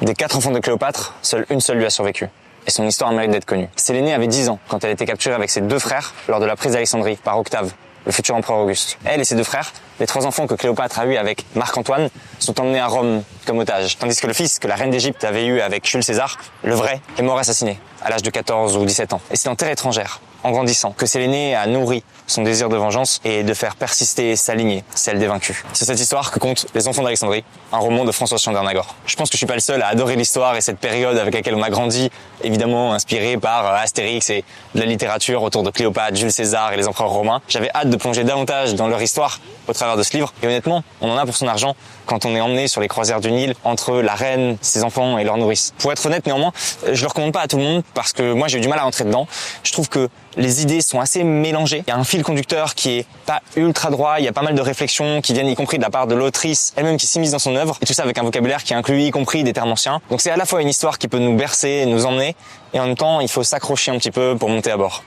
Des 4 enfants de Cléopâtre, une seule lui a survécu. Et son histoire mérite d'être connue. Sélénée avait 10 ans quand elle a été capturée avec ses 2 frères lors de la prise d'Alexandrie par Octave, le futur empereur Auguste. Elle et ses 2 frères, les 3 enfants que Cléopâtre a eus avec Marc-Antoine, sont emmenés à Rome comme otages. Tandis que le fils que la reine d'Égypte avait eu avec Jules César, le vrai, est mort assassiné à l'âge de 14 ou 17 ans. Et c'est en terre étrangère, en grandissant, que Sélénée a nourri son désir de vengeance et de faire persister sa lignée, celle des vaincus. C'est cette histoire que compte Les Enfants d'Alexandrie, un roman de François Chandernagor. Je pense que je suis pas le seul à adorer l'histoire et cette période avec laquelle on a grandi, évidemment inspiré par Astérix et de la littérature autour de Cléopâtre, Jules César et les empereurs romains. J'avais hâte de plonger davantage dans leur histoire au travers de ce livre. Et honnêtement, on en a pour son argent quand on est emmené sur les croisières du Nil entre la reine, ses enfants et leurs nourrices. Pour être honnête, néanmoins, je le recommande pas à tout le monde parce que moi j'ai eu du mal à rentrer dedans. Je trouve que les idées sont assez mélangées. Il y a un fil conducteur qui est pas ultra droit. Il y a pas mal de réflexions qui viennent y compris de la part de l'autrice elle-même qui s'immisce dans son œuvre. Et tout ça avec un vocabulaire qui inclut y compris des termes anciens. Donc c'est à la fois une histoire qui peut nous bercer, nous emmener, et en même temps il faut s'accrocher un petit peu pour monter à bord.